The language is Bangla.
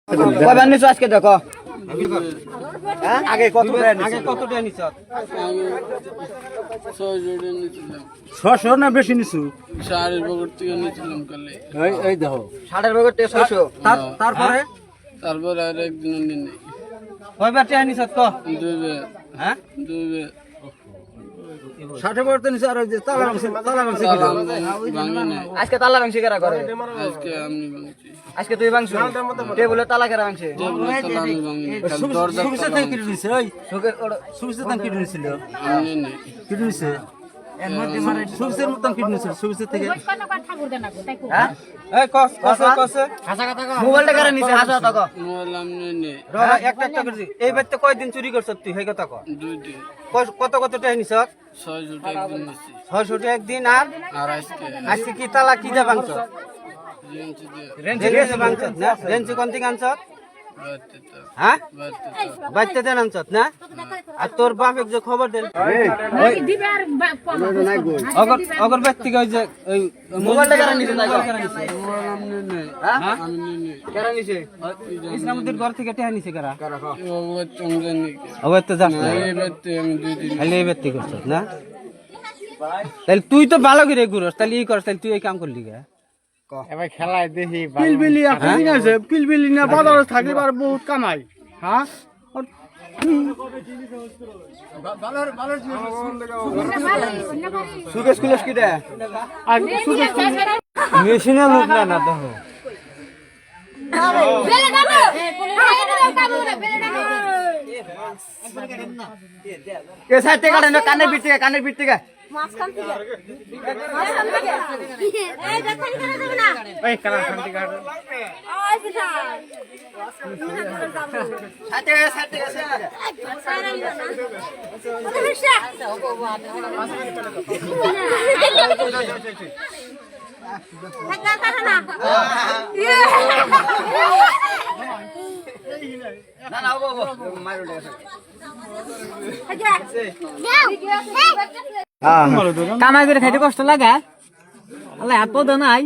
কয়বার নিছো আজকে দেখো আগে কত টাকা নিছ? 600 না বেশি নিছু? শাড়ির পকেট থেকে নিয়েছিলাম কালে। এই দেখো ষাটের ব্যাগের টাকা 600। তারপরে তারপর আর একদিন নিয়ে নেই। কয়বার টাকা নিছ তো? দুইবে হ্যাঁ দুইবে 60 পড়তে নিছু আর ওই যে তালা মাংস ভাঙি নাই। আজকে তালা ভাঙছি কেরা করে? আজকে আমি ভাঙছি। আজকে তুই ভাঙছো টেবিলে তালা কেরা ভাঙছে? টেবিলের তালা আমি ভাঙি নাই। খালি দরজার সুবিসা তালা থেকে কিনে নিছে ওই চোখের সুবিসা থেকে কিনে নিছিল আমি নিয়ে নেই। কিনে নিছে এর মধ্যে মানে সুবিসার মতন কিনে নিছিল সুবিসা থেকে হ্যাঁ এই কসে মোবাইলটা কেরা নিছে? হাজার টাকা মোবাইল আমি নিয়ে নেই। একটা করছি এই বাড়িতে কয়দিন চুরি করছ তুই সেই কথা কর। দুই দিন কত টাকা নিছ? 600 টাকা একদিন নিছি। 600 টাকা একদিন। আর আর আজকে আজকে কি তালা কি দিয়ে ভাঙছ? রেঞ্চি দিয়ে রেঞ্চি ভাঙছ না? রেঞ্চি কোন থেকে আনছ? বাড়তে তো হ্যাঁ বাড়তে তো বাচ্চা দেন আনছ না? আর তোর বাপে যে খবর দেন অগর ব্যক্তি ওই যে ওই মোবাইলটা কেরা নিছে? মোবাইল আমি নিয়ে নেই। আমি নিয়ে নেই। কেরা নিছে? ইসলামুদ্দিন ঘর থেকে টাকা নিছে কারা? ওগুলো চমকে নেই। ওই তো যাস না এই বাড়তে আমি 2 দিন খালি এই ব্যক্তি করছ না? তাহলে তুই তো ভালো করে ঘুরস, তাহলে ই করস, তাহলে তুই এই কাম করলি কে? পিলবিলি এখন আছে পিলবিলি না বাজারে থাকলে আর বহুত কামাই হ্যাঁ সুকেশ কুলেশ কি দেয়? মেশিনে লোক না না দেখো কে সাইড থেকে কাটেন কানের পিঠ থেকে মাঝখান থেকে এই দেখেন কেন যাবে না এই কালা শান্তি কাট ওই পিঠা সাইড থেকে না না মারো কামাই করে খাইতে কষ্ট লাগে আল্লাহ এত নাই